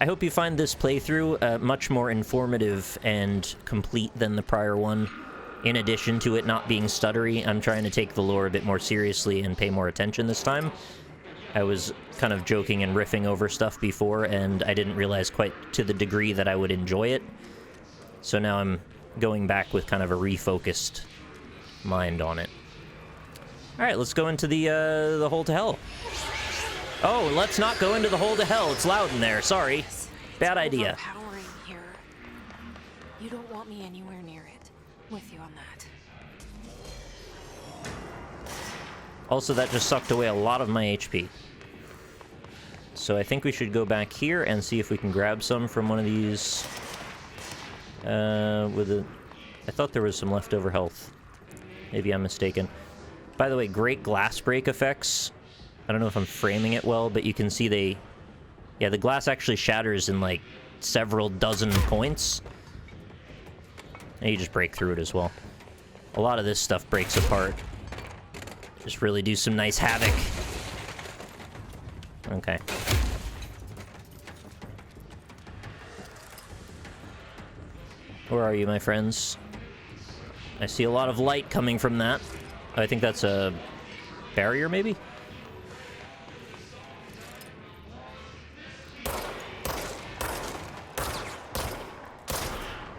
I hope you find this playthrough much more informative and complete than the prior one. In addition to it not being stuttery, I'm trying to take the lore a bit more seriously and pay more attention this time. I was kind of joking and riffing over stuff before, and I didn't realize quite to the degree that I would enjoy it. So now I'm going back with kind of a refocused mind on it. Alright, let's go into the hole to hell. Oh, let's not go into the hole to hell. It's loud in there. Sorry. Bad idea. Overpowering here. You don't want me anywhere near it. With you on that. Also, that just sucked away a lot of my HP. So I think we should go back here and see if we can grab some from one of these. I thought there was some leftover health. Maybe I'm mistaken. By the way, great glass break effects. I don't know if I'm framing it well, but you can see the glass actually shatters in like several dozen points. And you just break through it as well. A lot of this stuff breaks apart. Just really do some nice havoc. Okay. Where are you, my friends? I see a lot of light coming from that. I think that's a barrier, maybe?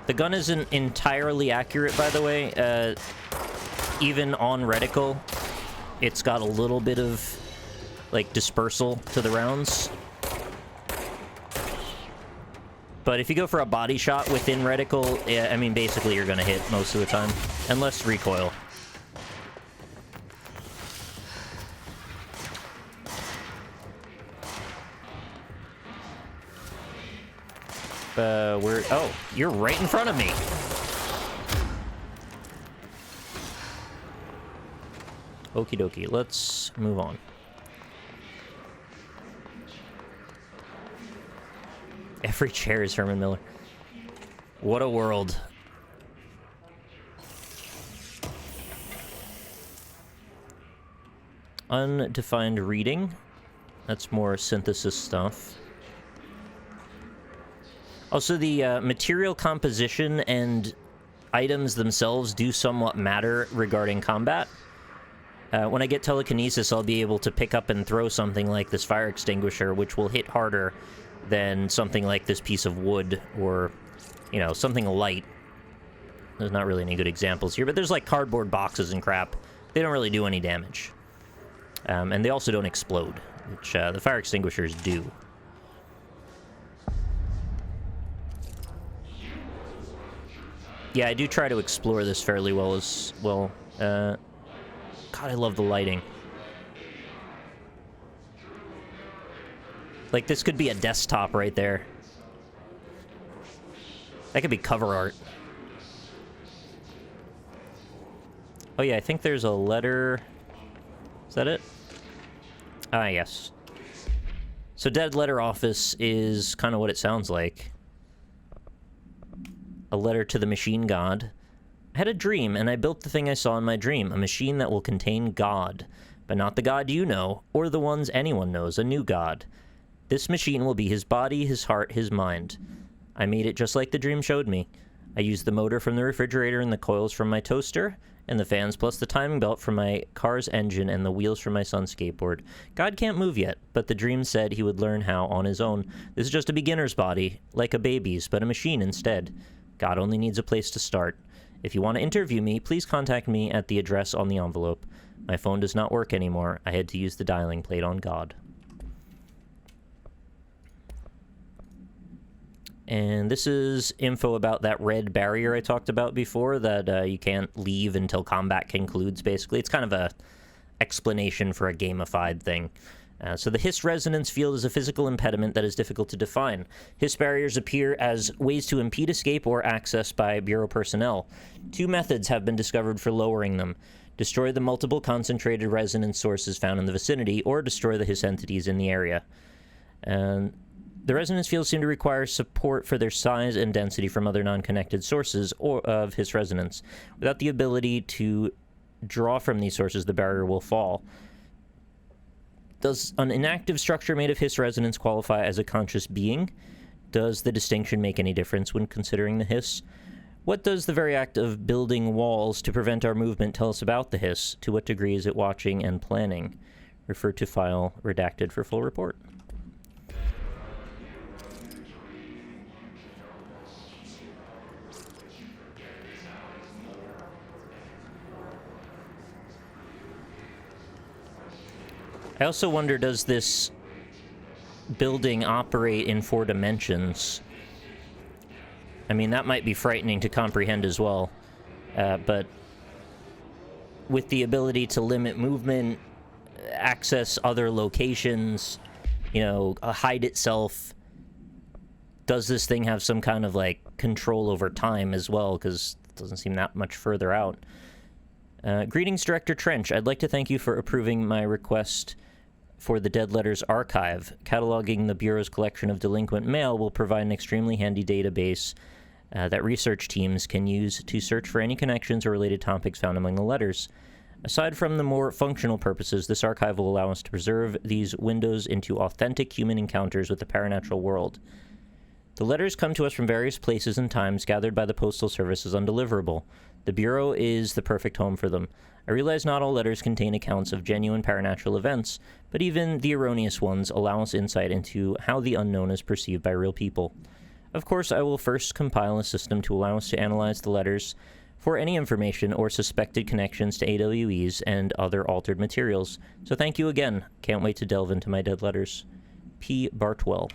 The gun isn't entirely accurate, by the way. Even on reticle, it's got a little bit of, like, dispersal to the rounds. But if you go for a body shot within reticle, yeah, I mean, basically you're gonna hit most of the time. Unless recoil. Oh, you're right in front of me. Okie dokie, let's move on. Every chair is Herman Miller. What a world. Undefined reading. That's more synthesis stuff. Also, the material composition and items themselves do somewhat matter regarding combat. When I get telekinesis, I'll be able to pick up and throw something like this fire extinguisher, which will hit harder than something like this piece of wood or, you know, something light. There's not really any good examples here, but there's like cardboard boxes and crap. They don't really do any damage. And they also don't explode, which the fire extinguishers do. Yeah, I do try to explore this fairly well as well. God, I love the lighting. Like, this could be a desktop right there. That could be cover art. Oh yeah, I think there's a letter. Is that it? Ah, yes. So Dead Letter Office is kind of what it sounds like. A letter to the machine god. I had a dream, and I built the thing I saw in my dream, a machine that will contain God, but not the God you know, or the ones anyone knows, a new God. This machine will be his body, his heart, his mind. I made it just like the dream showed me. I used the motor from the refrigerator and the coils from my toaster, and the fans plus the timing belt from my car's engine and the wheels from my son's skateboard. God can't move yet, but the dream said he would learn how on his own. This is just a beginner's body, like a baby's, but a machine instead. God only needs a place to start. If you want to interview me, please contact me at the address on the envelope. My phone does not work anymore. I had to use the dialing plate on God. And this is info about that red barrier I talked about before, that you can't leave until combat concludes, basically. It's kind of a explanation for a gamified thing. So the Hiss resonance field is a physical impediment that is difficult to define. Hiss barriers appear as ways to impede escape or access by Bureau personnel. Two methods have been discovered for lowering them. Destroy the multiple concentrated resonance sources found in the vicinity, or destroy the Hiss entities in the area. And the resonance fields seem to require support for their size and density from other non-connected sources of Hiss resonance. Without the ability to draw from these sources, the barrier will fall. Does an inactive structure made of Hiss resonance qualify as a conscious being? Does the distinction make any difference when considering the hiss? What does the very act of building walls to prevent our movement tell us about the hiss? To what degree is it watching and planning? Refer to file redacted for full report. I also wonder, does this building operate in 4 dimensions? I mean, that might be frightening to comprehend as well. But with the ability to limit movement, access other locations, you know, hide itself, does this thing have some kind of, like, control over time as well? Because it doesn't seem that much further out. Greetings, Director Trench. I'd like to thank you for approving my request for the Dead Letters Archive. Cataloging the Bureau's collection of delinquent mail will provide an extremely handy database that research teams can use to search for any connections or related topics found among the letters. Aside from the more functional purposes, this archive will allow us to preserve these windows into authentic human encounters with the paranatural world. The letters come to us from various places and times gathered by the Postal Service as undeliverable. The Bureau is the perfect home for them. I realize not all letters contain accounts of genuine paranatural events, but even the erroneous ones allow us insight into how the unknown is perceived by real people. Of course, I will first compile a system to allow us to analyze the letters for any information or suspected connections to AWEs and other altered materials. So thank you again. Can't wait to delve into my dead letters. P. Bartwell.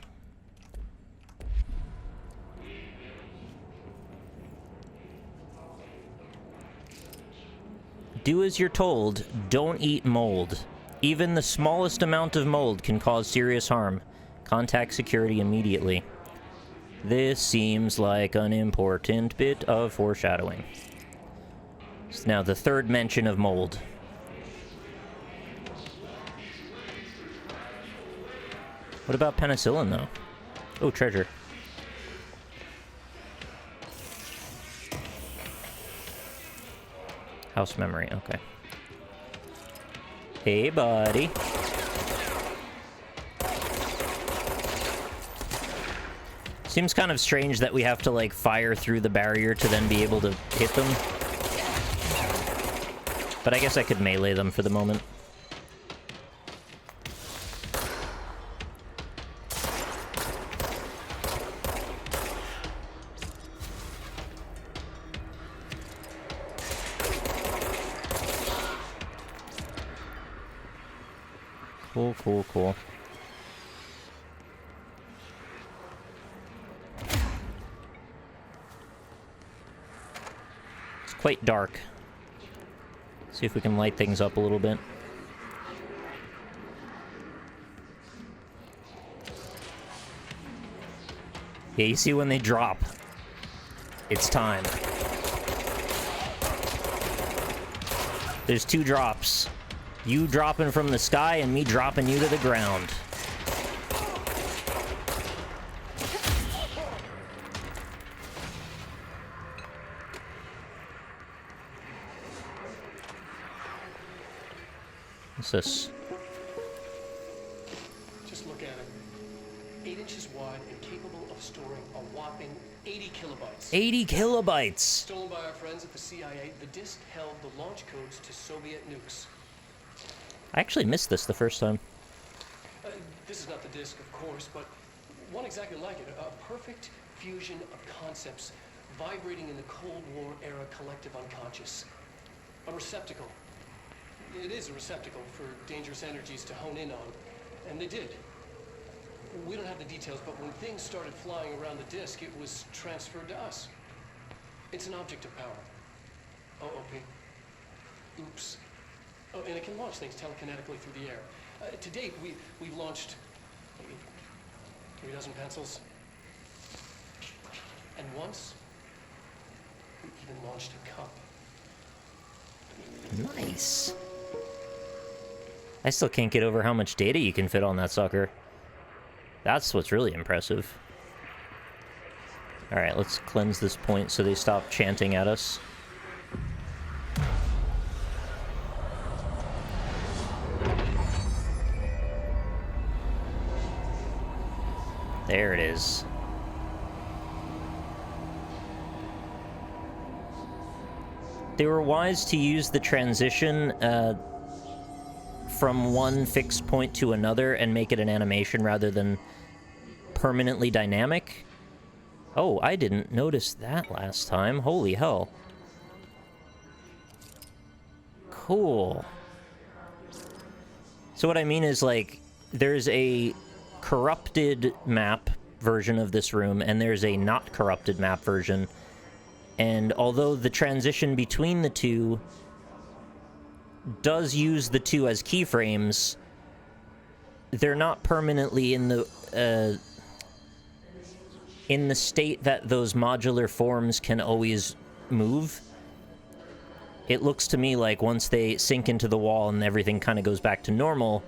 Do as you're told. Don't eat mold. Even the smallest amount of mold can cause serious harm. Contact security immediately. This seems like an important bit of foreshadowing. It's now the 3rd mention of mold. What about penicillin, though? Oh, treasure. House memory, okay. Hey, buddy. Seems kind of strange that we have to, like, fire through the barrier to then be able to hit them. But I guess I could melee them for the moment. Cool, cool, cool. It's quite dark. See if we can light things up a little bit. Yeah, you see when they drop. It's time. There's 2 drops. You dropping from the sky and me dropping you to the ground. What's this? Just look at it. 8 inches wide and capable of storing a whopping 80 kilobytes. 80 kilobytes! Stolen by our friends at the CIA, the disk held the launch codes to Soviet nukes. I actually missed this the first time. This is not the disk, of course, but one exactly like it. A perfect fusion of concepts vibrating in the Cold War era collective unconscious. A receptacle. It is a receptacle for dangerous energies to hone in on, and they did. We don't have the details, but when things started flying around the disk, it was transferred to us. It's an object of power. OOP. Oops. Oh, and it can launch things telekinetically through the air. To date, we've launched maybe 3 dozen pencils. And once, we even launched a cup. Nice. I still can't get over how much data you can fit on that sucker. That's what's really impressive. Alright, let's cleanse this point so they stop chanting at us. There it is. They were wise to use the transition from one fixed point to another and make it an animation rather than permanently dynamic. Oh, I didn't notice that last time. Holy hell. Cool. So what I mean is, like, there's a corrupted map version of this room, and there's a not corrupted map version. And although the transition between the two does use the two as keyframes, they're not permanently in the state that those modular forms can always move. It looks to me like once they sink into the wall and everything kind of goes back to normal,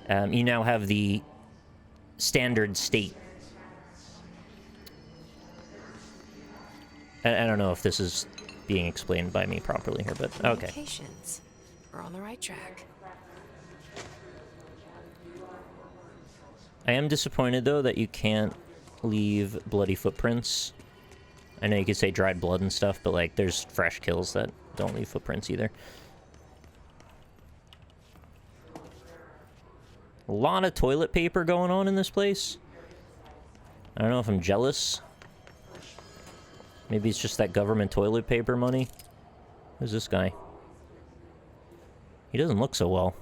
you now have the standard state. I don't know if this is being explained by me properly here, but okay. Communications. We're on the right track. I am disappointed, though, that you can't leave bloody footprints. I know you could say dried blood and stuff, but, like, there's fresh kills that don't leave footprints either. A lot of toilet paper going on in this place. I don't know if I'm jealous. Maybe it's just that government toilet paper money. Who's this guy? He doesn't look so well.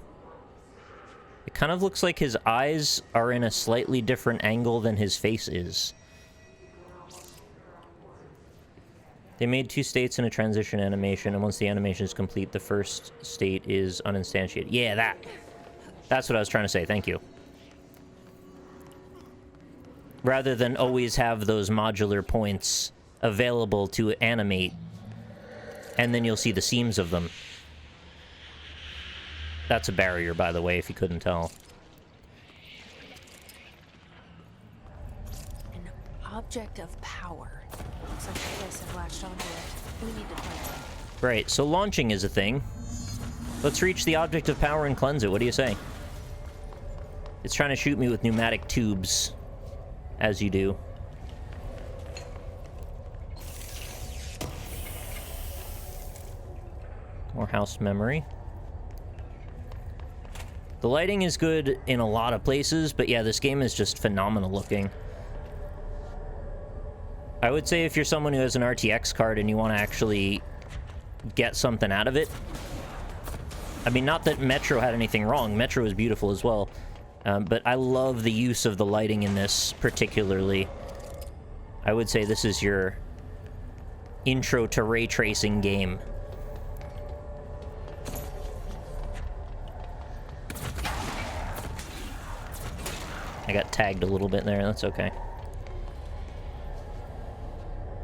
It kind of looks like his eyes are in a slightly different angle than his face is. They made 2 states in a transition animation, and once the animation is complete, the first state is uninstantiated. Yeah, that's what I was trying to say. Thank you. Rather than always have those modular points available to animate, and then you'll see the seams of them. That's a barrier, by the way, if you couldn't tell. An object of power. Looks like the place have latched onto it. We need to cleanse it. Right, so launching is a thing. Let's reach the object of power and cleanse it. What do you say? It's trying to shoot me with pneumatic tubes, as you do. More house memory. The lighting is good in a lot of places, but yeah, this game is just phenomenal looking. I would say if you're someone who has an RTX card and you want to actually get something out of it... I mean, not that Metro had anything wrong. Metro is beautiful as well. But I love the use of the lighting in this particularly. I would say this is your intro to ray tracing game. I got tagged a little bit there, that's okay.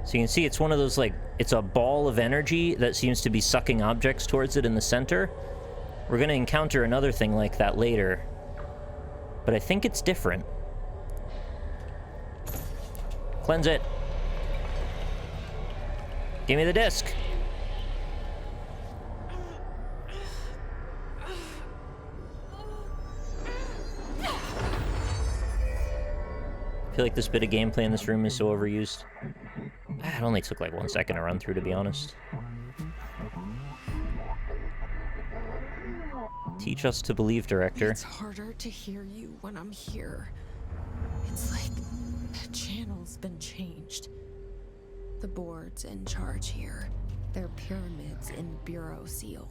So you can see it's one of those, like, it's a ball of energy that seems to be sucking objects towards it in the center. We're going to encounter another thing like that later, but I think it's different. Cleanse it. Give me the disc. I feel like this bit of gameplay in this room is so overused. It only took like 1 second to run through, to be honest. Teach us to believe, director. It's harder to hear you when I'm here. It's like the channel's been changed. The board's in charge here. They're pyramids in Bureau Seal.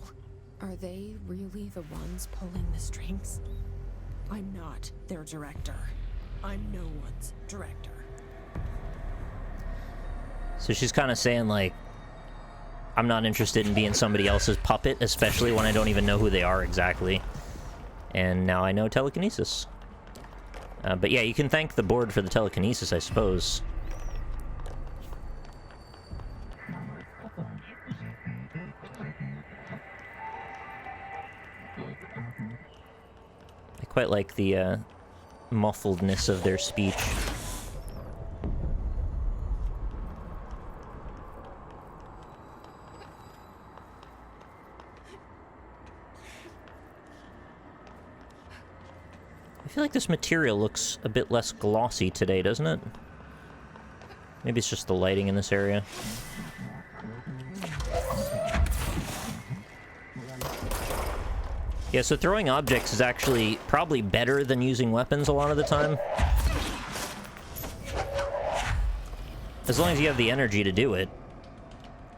Are they really the ones pulling the strings? I'm not their director. I'm no one's director. So she's kind of saying, like, I'm not interested in being somebody else's puppet, especially when I don't even know who they are exactly. And now I know telekinesis. But yeah, you can thank the board for the telekinesis, I suppose. I quite like the muffledness of their speech. I feel like this material looks a bit less glossy today, doesn't it? Maybe it's just the lighting in this area. Yeah, so throwing objects is actually probably better than using weapons a lot of the time. As long as you have the energy to do it,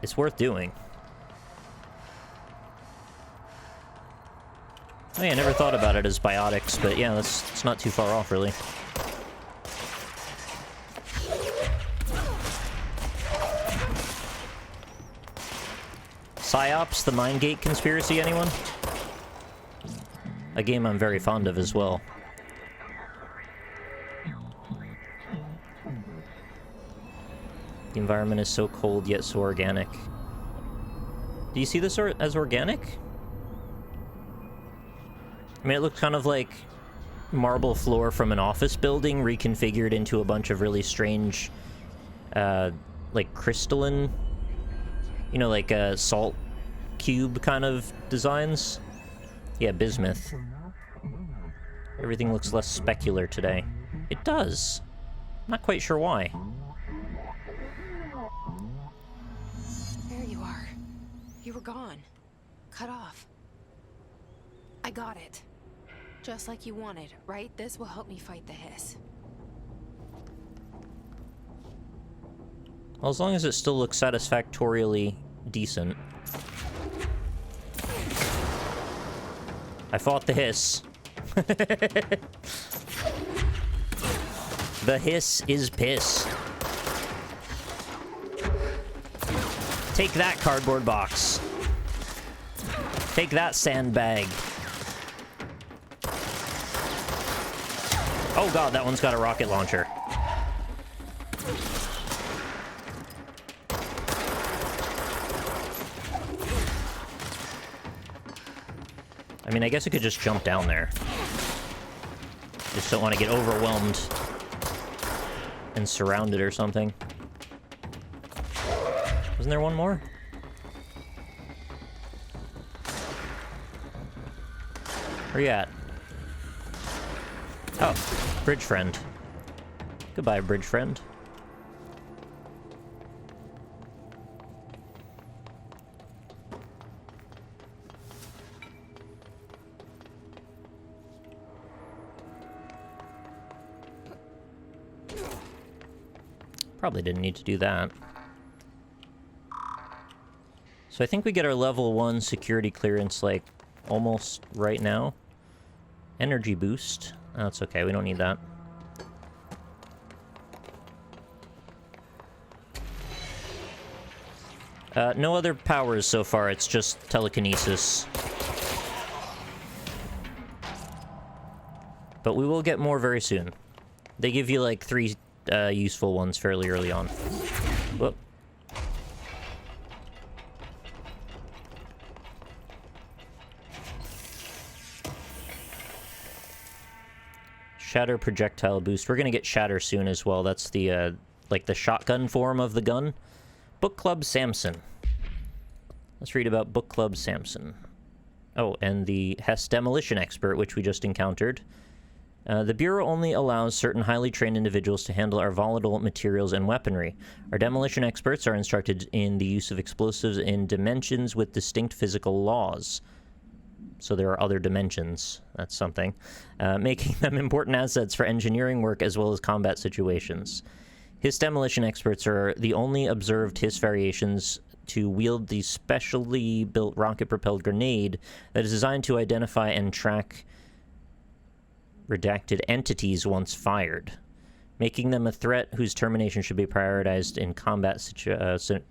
it's worth doing. Oh yeah, I never thought about it as biotics, but yeah, it's not too far off, really. PsyOps, the Mindgate Conspiracy, anyone? A game I'm very fond of as well. The environment is so cold, yet so organic. Do you see this as organic? I mean, it looks kind of like marble floor from an office building reconfigured into a bunch of really strange, like crystalline, you know, like salt cube kind of designs. Yeah, bismuth. Everything looks less specular today. It does. I'm not quite sure why. There you are. You were gone. Cut off. I got it. Just like you wanted, right? This will help me fight the hiss. Well, as long as it still looks satisfactorily decent. I fought the hiss. The hiss is piss. Take that, cardboard box. Take that, sandbag. Oh god, that one's got a rocket launcher. I mean, I guess I could just jump down there. Just don't want to get overwhelmed and surrounded or something. Wasn't there one more? Where you at? Oh, bridge friend. Goodbye, bridge friend. Probably didn't need to do that. So I think we get our level 1 security clearance, like, almost right now. Energy boost. Oh, that's okay, we don't need that. No other powers so far, it's just telekinesis. But we will get more very soon. They give you, like, 3 useful ones fairly early on. Whoop. Shatter projectile boost. We're gonna get shatter soon as well. That's the, like the shotgun form of the gun. Book Club Samson. Let's read about Book Club Samson. Oh, and the Hess Demolition Expert, which we just encountered. The Bureau only allows certain highly trained individuals to handle our volatile materials and weaponry. Our demolition experts are instructed in the use of explosives in dimensions with distinct physical laws. So there are other dimensions. That's something. Making them important assets for engineering work as well as combat situations. Hiss demolition experts are the only observed Hiss variations to wield the specially built rocket-propelled grenade that is designed to identify and track redacted entities once fired, making them a threat whose termination should be prioritized in combat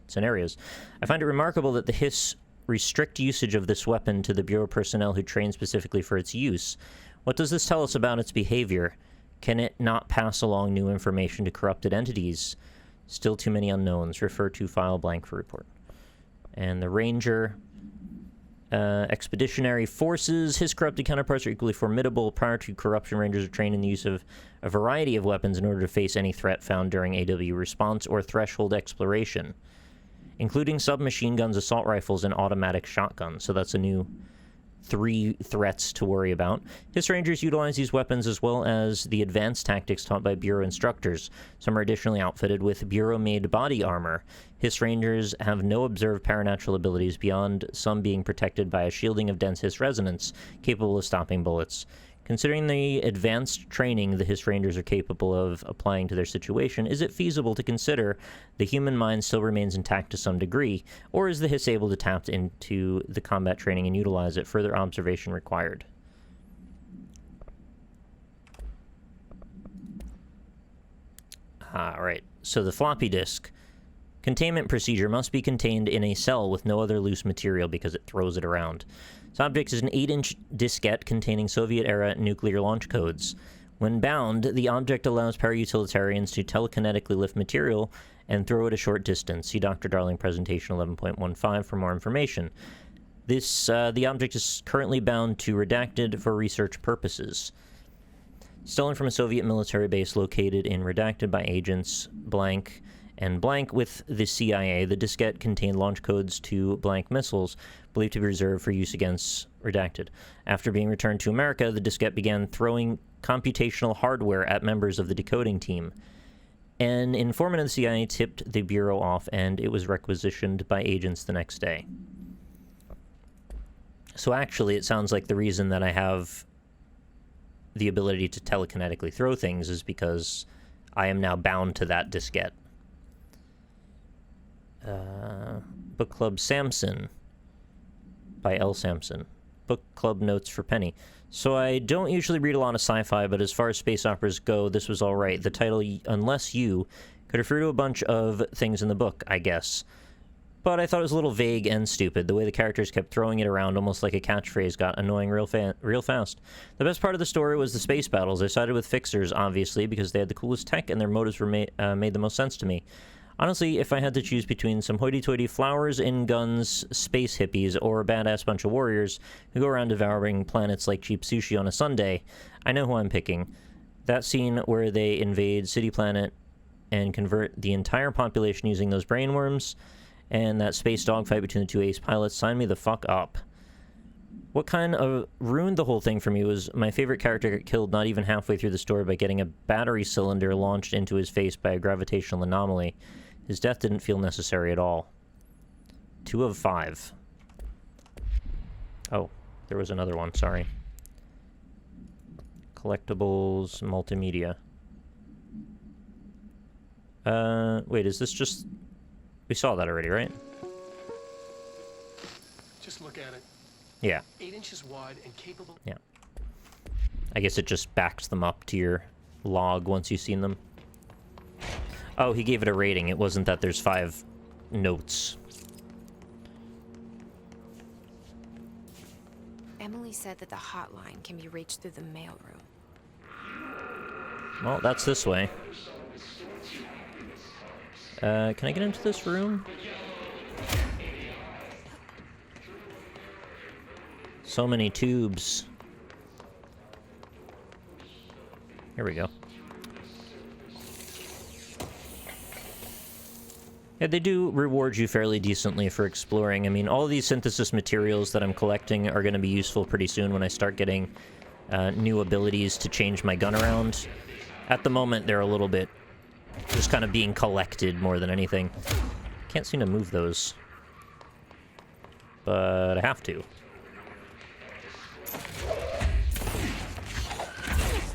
scenarios. I find it remarkable that the Hiss restrict usage of this weapon to the Bureau personnel who train specifically for its use. What does this tell us about its behavior? Can it not pass along new information to corrupted entities? Still too many unknowns. Refer to file blank for report. And the Ranger... expeditionary forces. His corrupted counterparts are equally formidable. Prior to corruption, Rangers are trained in the use of a variety of weapons in order to face any threat found during AW response or threshold exploration, including submachine guns, assault rifles, and automatic shotguns. So that's a new 3 threats to worry about. His Rangers utilize these weapons as well as the advanced tactics taught by Bureau instructors. Some are additionally outfitted with Bureau-made body armor. His Rangers have no observed paranatural abilities beyond some being protected by a shielding of dense Hiss resonance, capable of stopping bullets. Considering the advanced training the Hiss Rangers are capable of applying to their situation, is it feasible to consider the human mind still remains intact to some degree, or is the Hiss able to tap into the combat training and utilize it? Further observation required. Alright, so the floppy disk. Containment procedure must be contained in a cell with no other loose material because it throws it around. This object is an 8-inch diskette containing Soviet-era nuclear launch codes. When bound, the object allows parautilitarians to telekinetically lift material and throw it a short distance. See Dr. Darling Presentation 11.15 for more information. The object is currently bound to Redacted for research purposes. Stolen from a Soviet military base located in Redacted by agents blank and blank with the CIA, the diskette contained launch codes to blank missiles, believed to be reserved for use against Redacted. After being returned to America, the diskette began throwing computational hardware at members of the decoding team. An informant of the CIA tipped the Bureau off, and it was requisitioned by agents the next day. So actually, it sounds like the reason that I have the ability to telekinetically throw things is because I am now bound to that diskette. Book Club Samson by L. Sampson. Book Club Notes for Penny. So I don't usually read a lot of sci-fi, but as far as space operas go, this was alright. The title, Unless You, could refer to a bunch of things in the book, I guess. But I thought it was a little vague and stupid. The way the characters kept throwing it around almost like a catchphrase got annoying real fast. The best part of the story was the space battles. I sided with Fixers, obviously, because they had the coolest tech and their motives were made the most sense to me. Honestly, if I had to choose between some hoity-toity flowers in guns space hippies or a badass bunch of warriors who go around devouring planets like cheap sushi on a Sunday, I know who I'm picking. That scene where they invade City Planet and convert the entire population using those brainworms, and that space dogfight between the two ace pilots, sign me the fuck up. What kind of ruined the whole thing for me was my favorite character got killed not even halfway through the story by getting a battery cylinder launched into his face by a gravitational anomaly. His death didn't feel necessary at all. 2 of 5. Oh, there was another one, sorry. Collectibles, multimedia. Wait, is this just... We saw that already, right? Just look at it. Yeah. 8 inches wide and capable... Yeah. I guess it just backs them up to your log once you've seen them. Oh, he gave it a rating. It wasn't that there's 5 notes. Emily said that the hotline can be reached through the mailroom. Well, that's this way. Can I get into this room? So many tubes. Here we go. Yeah, they do reward you fairly decently for exploring. I mean, all of these synthesis materials that I'm collecting are going to be useful pretty soon when I start getting new abilities to change my gun around. At the moment, they're a little bit just kind of being collected more than anything. Can't seem to move those. But I have to.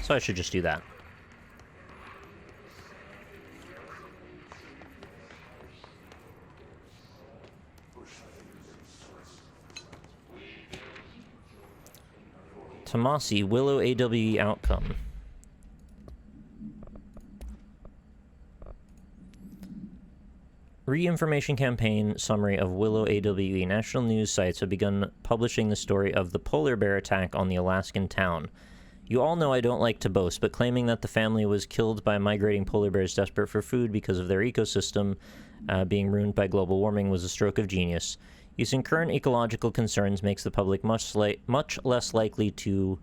So I should just do that. Tomasi, Willow AWE outcome. Re-information campaign summary of Willow AWE. National news sites have begun publishing the story of the polar bear attack on the Alaskan town. You all know I don't like to boast, but claiming that the family was killed by migrating polar bears desperate for food because of their ecosystem being ruined by global warming was a stroke of genius. Using current ecological concerns makes the public much less likely to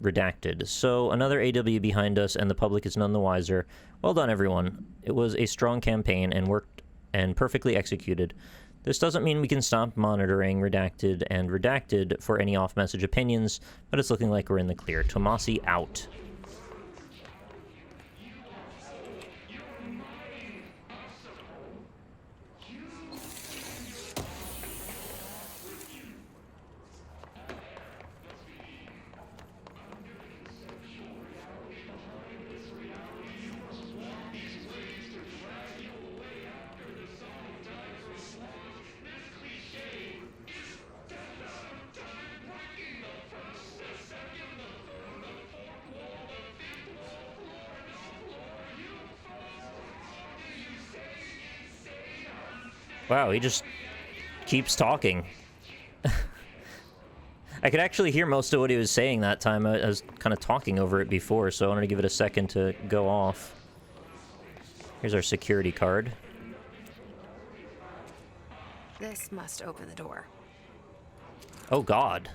redacted. So another AW behind us, and the public is none the wiser. Well done, everyone. It was a strong campaign and worked and perfectly executed. This doesn't mean we can stop monitoring redacted and redacted for any off-message opinions, but it's looking like we're in the clear. Tomasi out. Wow, he just keeps talking. I could actually hear most of what he was saying that time. I was kind of talking over it before, so I wanted to give it a second to go off. Here's our security card. This must open the door. Oh, God.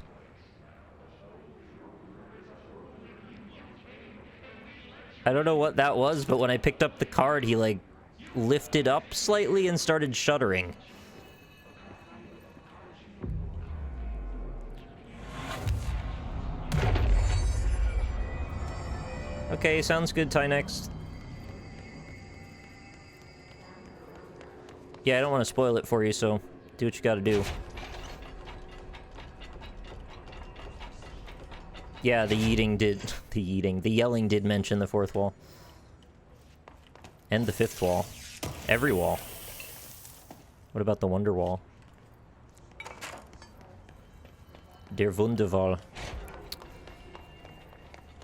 I don't know what that was, but when I picked up the card, he, like, lifted up slightly and started shuddering. Okay, sounds good, Tynex. Yeah, I don't want to spoil it for you, so do what you gotta do. Yeah, the yelling did mention the fourth wall. And the fifth wall. Every wall. What about the Wonder Wall? Der Wunderwall.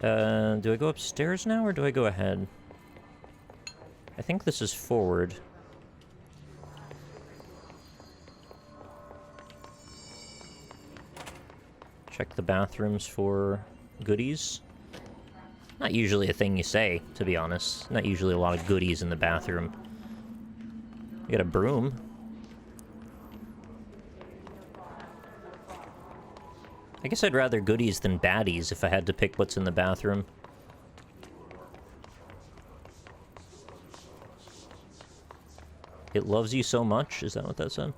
Do I go upstairs now, or do I go ahead? I think this is forward. Check the bathrooms for goodies. Not usually a thing you say, to be honest. Not usually a lot of goodies in the bathroom. You got a broom. I guess I'd rather goodies than baddies if I had to pick what's in the bathroom. It loves you so much? Is that what that said?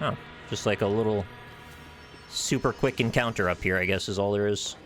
Oh, just like a little super quick encounter up here, I guess, is all there is.